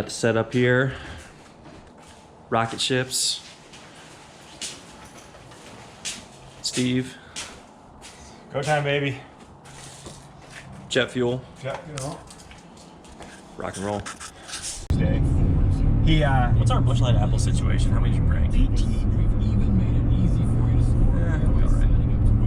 Got the setup here. Rocket ships. Steve. Go time, baby. Jet fuel. Jet fuel. Rock and roll. Stay. What's our Busch Light Apple situation? How many did you bring? 18.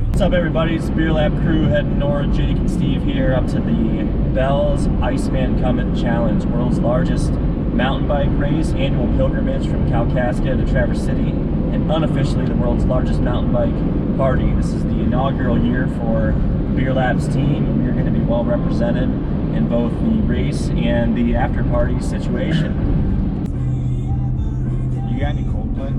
What's up, everybody? It's the Beer Lab crew heading north. Jake and Steve here up to the Bell's Iceman Cometh Challenge, world's largest mountain bike race, annual pilgrimage from Kalkaska to Traverse City, and unofficially the world's largest mountain bike party. This is the inaugural year for Beer Lab's team. We're going to be well represented in both the race and the after party situation. You got any Coldplay?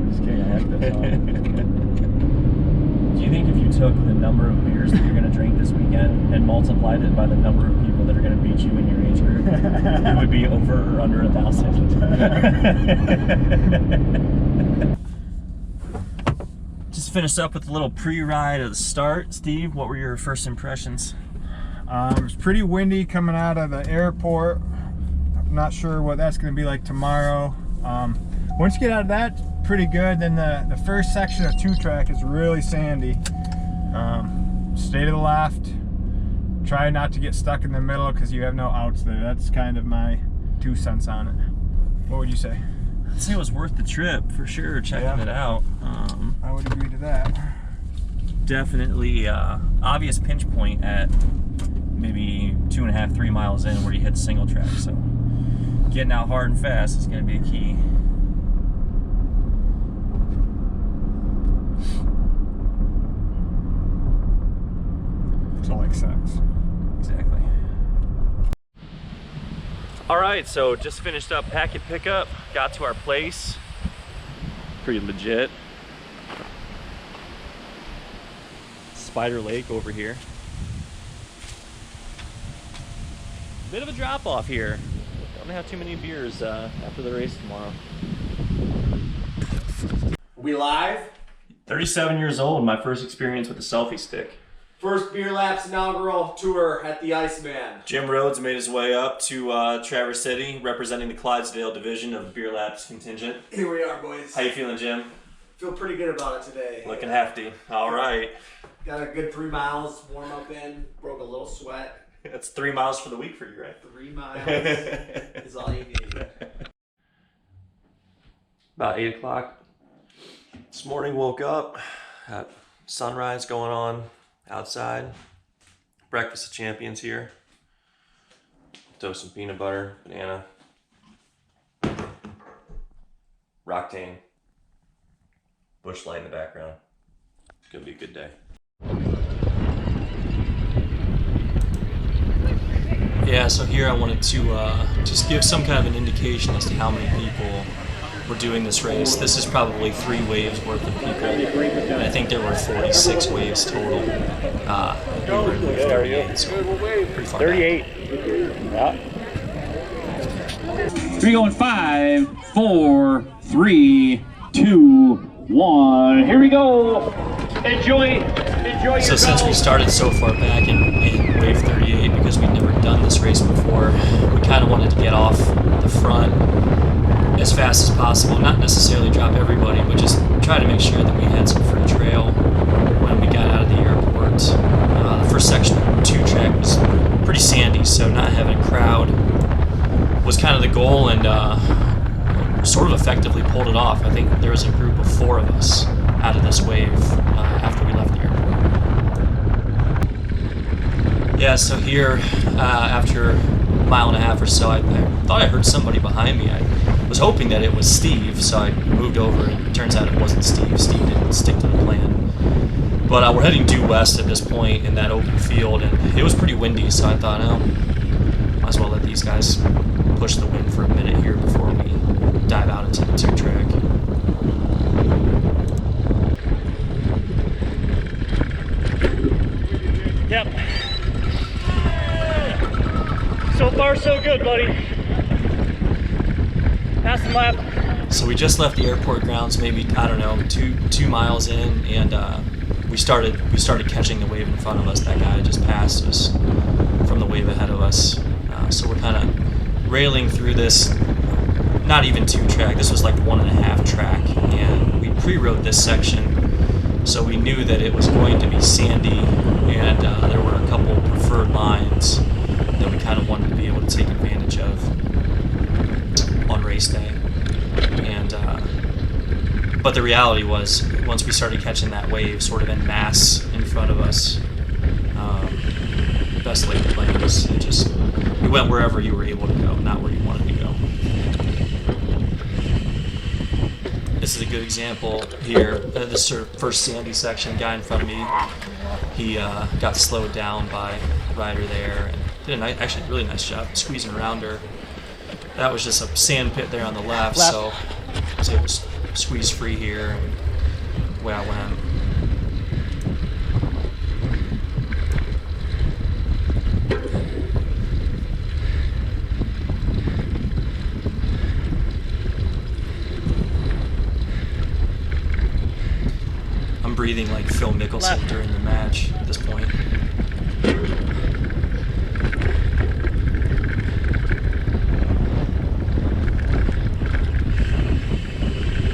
Just kidding, I have this on. Do you think if you took the number of beers that you're going to drink this weekend and multiplied it by the number of people that are going to beat you in your age group, it would be over or under 1,000? Just finished up with a little pre-ride at the start. Steve, what were your first impressions? It was pretty windy coming out of the airport. I'm not sure what that's going to be like tomorrow. Once you get out of that, pretty good. Then the first section of 2-track is really sandy. Stay to the left. Try not to get stuck in the middle because you have no outs there. That's kind of my 2 cents on it. What would you say? I'd say it was worth the trip for sure, checking it out. I would agree to that. Definitely obvious pinch point at maybe 2.5, 3 miles in where you hit single track. So getting out hard and fast is going to be a key. It's all like sex. Exactly. All right, so just finished up packet pickup, got to our place. Pretty legit. Spider Lake over here. Bit of a drop off here. Don't have too many beers after the race tomorrow. We live? 37 years old, my first experience with a selfie stick. First Beer Lab's inaugural tour at the Iceman. Jim Rhodes made his way up to Traverse City, representing the Clydesdale division of Beer Lab's contingent. Here we are, boys. How you feeling, Jim? Feel pretty good about it today. Looking hefty. All right. Got a good 3 miles warm up in. Broke a little sweat. That's 3 miles for the week for you, right? 3 miles is all you need. About 8 o'clock. This morning woke up, had sunrise going on outside. Breakfast of champions here. Toast some peanut butter, banana. Roctane. Busch Light in the background. It's gonna be a good day. Yeah, so here I wanted to just give some kind of an indication as to how many people were doing this race. This is probably 3 waves worth of people. And I think there were 46 waves total. We were in wave 38, so pretty far 38. Yeah. 3 going 5, 4, 3, 2, 1. Here we go. Enjoy So since we started so far back in wave 38, because we'd never done this race before, we kind of wanted to get off the front as fast as possible. Not necessarily drop everybody, but just try to make sure that we had some free trail when we got out of the airport. The first section of 2-track was pretty sandy, so not having a crowd was kind of the goal, and sort of effectively pulled it off. I think there was a group of 4 of us out of this wave after we left the airport. Yeah, so here, after a mile and a half or so, I thought I heard somebody behind me. I was hoping that it was Steve, so I moved over, and it turns out it wasn't Steve. Steve didn't stick to the plan. But we're heading due west at this point in that open field, and it was pretty windy, so I thought, oh, might as well let these guys push the wind for a minute here before we dive out into the 2-track. Yep. So far, so good, buddy. Passing lap. So we just left the airport grounds, maybe, I don't know, two miles in, and we started catching the wave in front of us. That guy just passed us. from the wave ahead of us. So we're kind of railing through this, not even 2-track, this was like 1.5 track, and we pre-rode this section, so we knew that it was going to be sandy, and there were a couple preferred lines that we kind of wanted to be able to take advantage of on race day. And but the reality was, once we started catching that wave sort of en masse in front of us, best laid plans, it just, we went wherever you were able to go, not where you wanted to go. This is a good example here. This sort of first sandy section, guy in front of me, he got slowed down by a rider there and did actually a really nice job squeezing around her. That was just a sand pit there on the left. So I was able to squeeze free here, and away I went. I'm breathing like Phil Mickelson during the match at this point.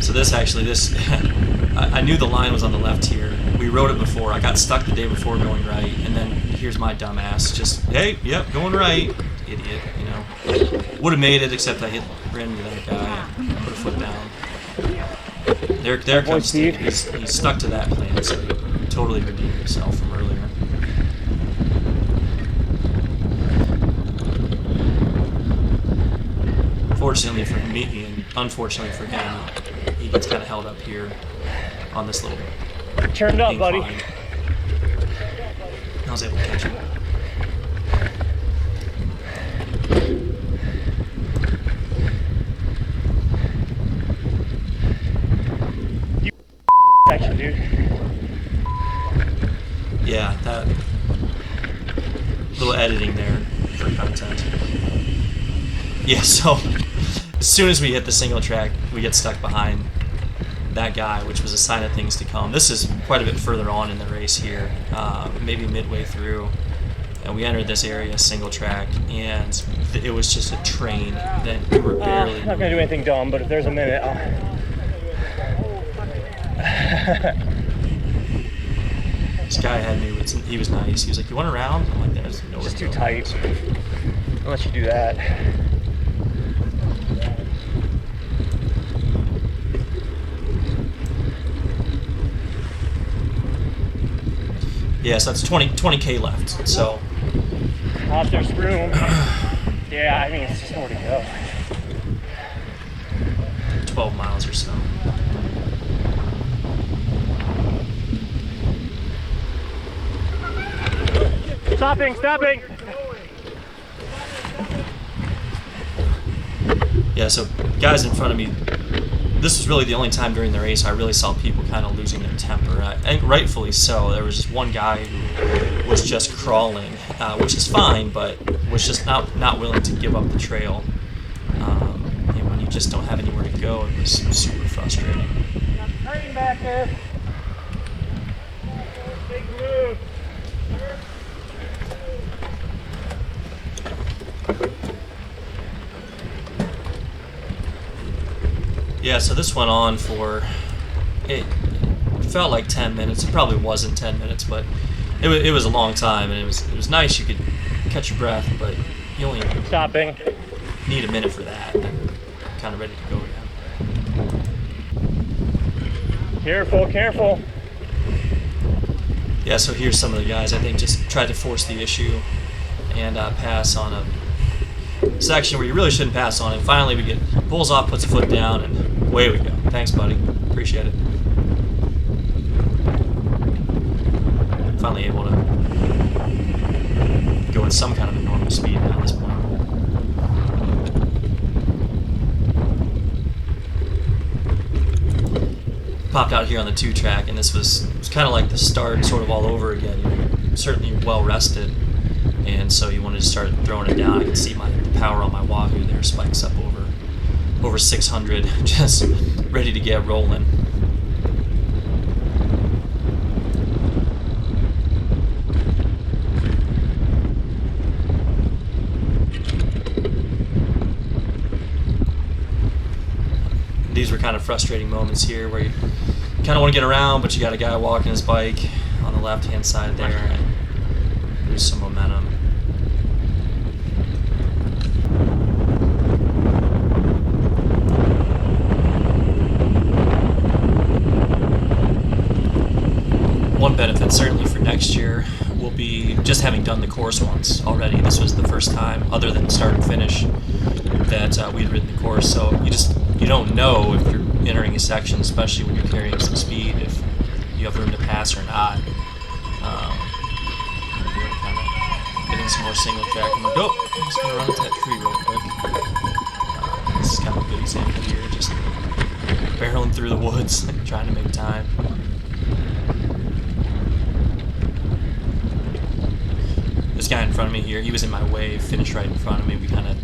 So this I knew the line was on the left here. We rode it before. I got stuck the day before going right, and then here's my dumbass just, hey, yep, going right. Idiot, you know. Would have made it, except I ran into that guy and put a foot down. There comes Steve. He's stuck to that plan, so he totally redeemed himself from earlier. Fortunately for me, and unfortunately for him, he gets kind of held up here on this little turned up, incline. buddy. I was able to catch him. Section, dude. Yeah, that little editing there for content. Yeah, so as soon as we hit the single track, we get stuck behind that guy, which was a sign of things to come. This is quite a bit further on in the race here, maybe midway through, and we entered this area single track, and it was just a train that we were barely I'm not gonna do anything dumb, but if there's a minute, This guy had me. He was nice. He was like, "You want a round?" I'm like, "There's no." just too tight. Unless you do that. Yeah, so that's 20K left. So. If there's room. Yeah, I mean, it's just nowhere to go. 12 miles or so. Stopping, stopping! Yeah, so guys in front of me, this was really the only time during the race I really saw people kind of losing their temper. I think rightfully so. There was just one guy who was just crawling, which is fine, but was just not willing to give up the trail. And when you just don't have anywhere to go, it was super frustrating. Train back there. Big move. Yeah, so this went on for, it felt like 10 minutes. It probably wasn't 10 minutes, but it was a long time, and it was nice. You could catch your breath, but you only Stopping. need a minute for that, and then kind of ready to go again. Careful, careful. Yeah, so here's some of the guys I think just tried to force the issue and pass on a section where you really shouldn't pass on, and finally we get pulls off, puts a foot down, and away we go. Thanks, buddy. Appreciate it. Finally able to go at some kind of a normal speed now at this point. Popped out here on the 2-track, and this was kind of like the start sort of all over again. You're certainly well rested, and so you wanted to start throwing it down. I can see the power on my Wahoo there spikes up over 600, just ready to get rolling. These were kind of frustrating moments here where you kind of want to get around, but you got a guy walking his bike on the left-hand side there and lose some momentum. One benefit certainly for next year will be just having done the course once already. This was the first time, other than start and finish, that we'd ridden the course. So you don't know if you're entering a section, especially when you're carrying some speed, if you have room to pass or not. Kind of getting some more single track. I'm like, oh, I'm just gonna run into that tree real quick. This is kind of a good example here, just barreling through the woods, trying to make time. This guy in front of me here, he was in my way, finished right in front of me. We kind of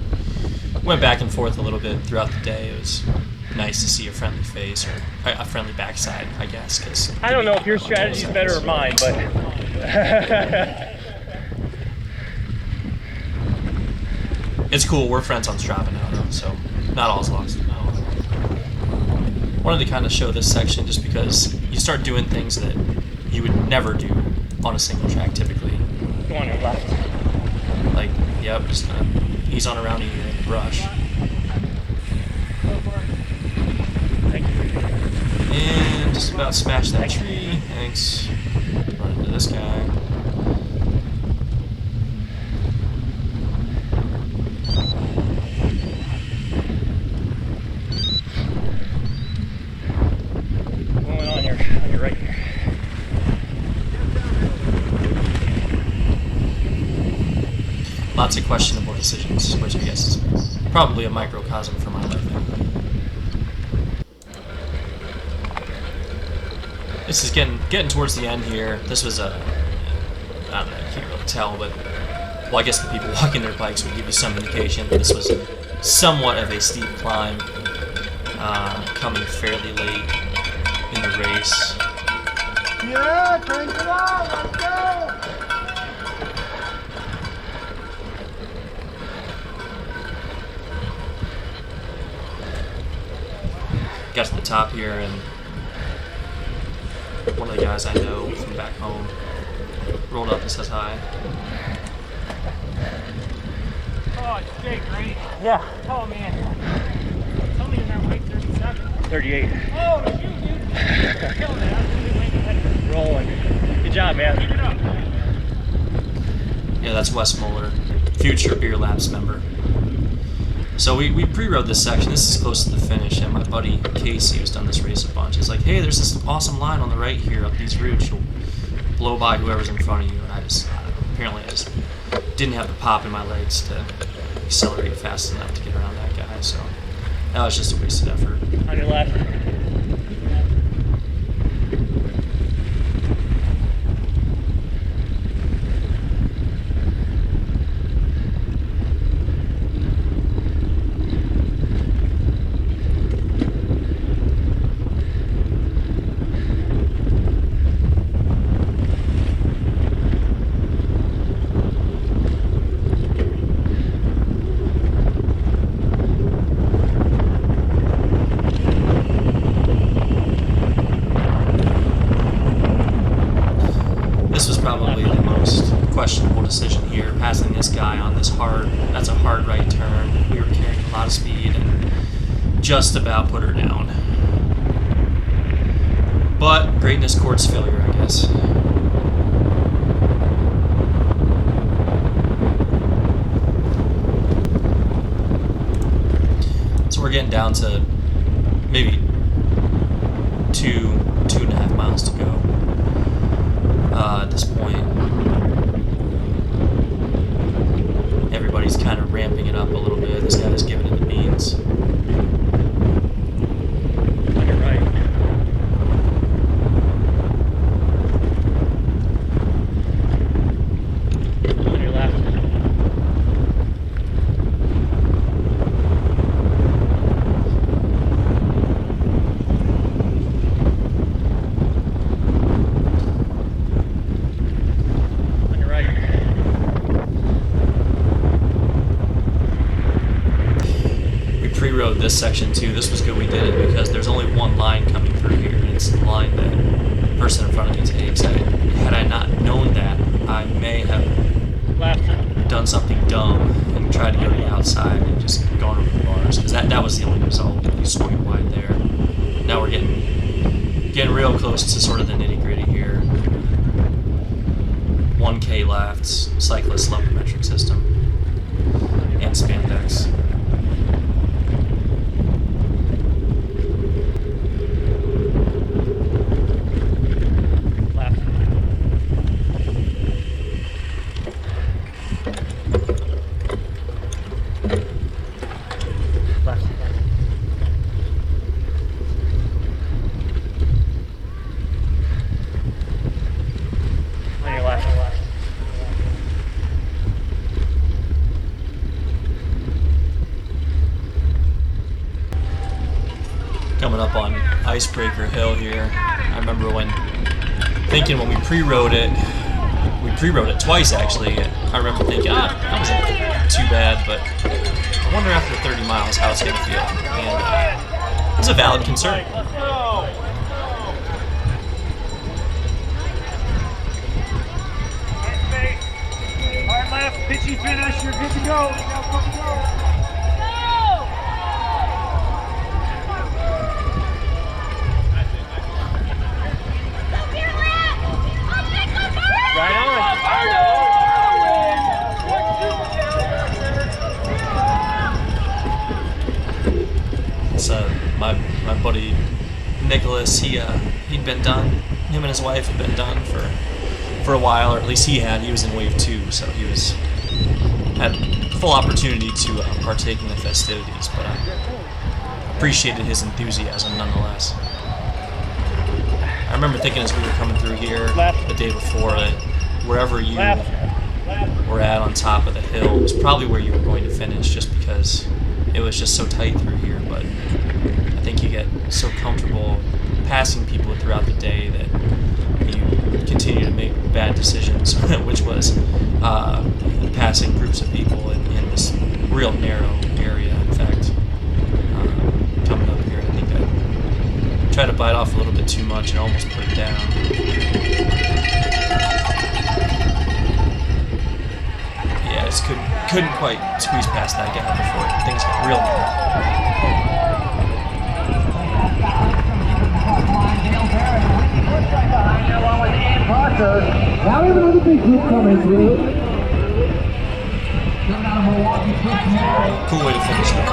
went back and forth a little bit throughout the day. It was nice to see a friendly face, or a friendly backside, I guess. Cause I don't know if your strategy is better or mine, but it's cool. We're friends on Strava now, though, so not all's lost. Wanted to kind of show this section just because you start doing things that you would never do on a single track typically. go on your left. Like, yep, just ease on around you in the brush. Thank you. And just about smash that tree. Thanks. Run into this guy. Going on your right here. Lots of questionable decisions, which I guess is probably a microcosm for my life. This is getting towards the end here. This was I don't know, I can't really tell, but well, I guess the people walking their bikes would give you some indication that this was somewhat of a steep climb, coming fairly late in the race. Yeah, crank it out, let's go! Got to the top here, and one of the guys I know from back home rolled up and says hi. Oh, it's Jake, right? Yeah. Oh, man. Tell me you're not weight 37. 38. Oh, shoot, dude. You're killing it. I was really way ahead. Rolling. Good job, man. Keep it up. Yeah, that's Wes Muller, future Beer Labs member. So we pre-rode this section. This is close to the finish, and my buddy Casey, who's done this race a bunch, is like, hey, there's this awesome line on the right here up these routes. You'll blow by whoever's in front of you. And I don't know, apparently I just didn't have the pop in my legs to accelerate fast enough to get around that guy. So that was just a wasted effort. On your left. This was probably the most questionable decision here, passing this guy on this that's a hard right turn. We were carrying a lot of speed and just about put her down. But greatness courts failure, I guess. So we're getting down to maybe 2.5 miles to go. At this point, everybody's kind of ramping it up a little bit. This guy's giving it the beans. On your right. On your left. On your right. pre-rode this section too. This was good we did it because there's only one line coming through here, and it's the line that the person in front of me takes. Had I not known that, I may have done something dumb and tried to go to the outside and just gone over the bars, because that was the only result. You swung it wide there. Now we're getting real close to sort of the nitty-gritty here. 1K left, cyclist level metric system, and spandex. Coming up on Icebreaker Hill here. I remember thinking when we pre-rode it twice actually. I remember thinking, that wasn't too bad, but I wonder after 30 miles how it's going to feel. And it's a valid concern. Hard left, pitchy finish, you're good to go. So my buddy Nicholas, he'd been done. Him and his wife had been done for a while, or at least he had. He was in wave 2, so he had full opportunity to partake in the festivities. But I appreciated his enthusiasm nonetheless. I remember thinking as we were coming through here the day before that wherever you were at on top of the hill was probably where you were going to finish, just because it was just so tight through here. But I think you get so comfortable passing people throughout the day that you continue to make bad decisions, which was passing groups of people in this real narrow area. In fact, coming up here, I think I tried to bite off a little bit too much and almost put it down. Yeah, just couldn't quite squeeze past that guy before things got real narrow. Now we have another big group coming through. Cool way to finish it.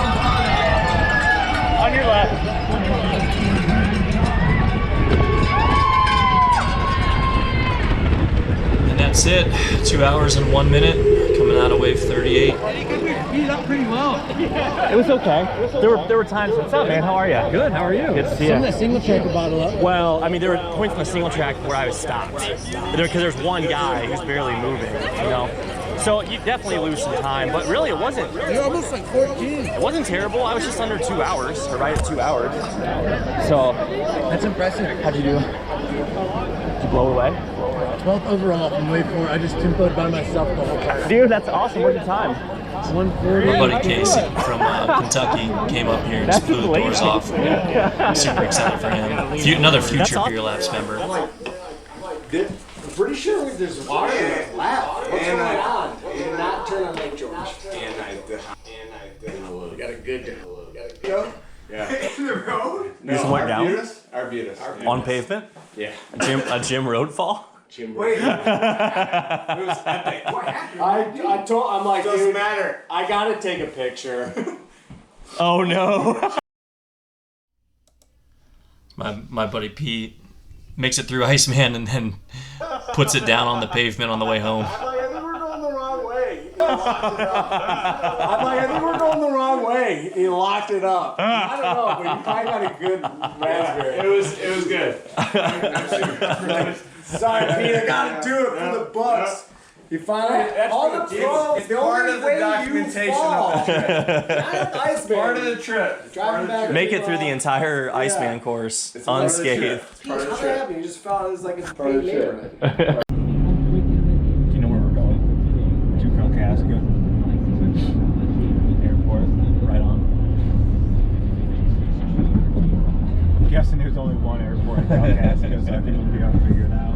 On your left. And that's it. 2 hours and 1 minute coming out of wave 38. Beat up pretty well. It was okay. There were times. What's up, man? How are you? Good. How are you? Good to see you. Some of that single track bottle up. Well, I mean, there were points on the single track where I was stopped because there's one guy who's barely moving. You know. So you definitely lose some time, but really it wasn't. You're almost like 14. It wasn't terrible. I was just under 2 hours, or right at 2 hours. So That's impressive. how'd you do? Did you blow away? 12th overall from wave 4. I just tempoed by myself the whole time. Dude, that's awesome. What's your time? 140. My buddy Casey from Kentucky came up here and just blew the doors off. Super excited for him. Another future awesome. Beer Labs member. I'm pretty sure there's water left. What's going on? Do not turn on Lake George. We got a good Go? Yeah. In the road? You just went down? Arbutus. On pavement? Yeah. A gym road fall? Wait. It was epic. What happened? I'm like, Doesn't dude, matter. I gotta take a picture. Oh no. My buddy Pete makes it through Iceman and then puts it down on the pavement on the way home. I'm like, I think we're going the wrong way. He locked it up. I'm like, I think we're going the wrong way. He locked it up. I don't know, but you probably got a good raspberry. It was good. Sorry, Pete, I gotta do it for the Bucks. You finally, all the pros. It's part of the documentation of the trip. Part of the trip. Driving back. Make it through the entire Iceman course unscathed. Pete, how did that happen? You just felt it was like a paid neighborhood. Do you know where we're going? To Kalkaska Airport, right on. So I think we'll be able to figure it out.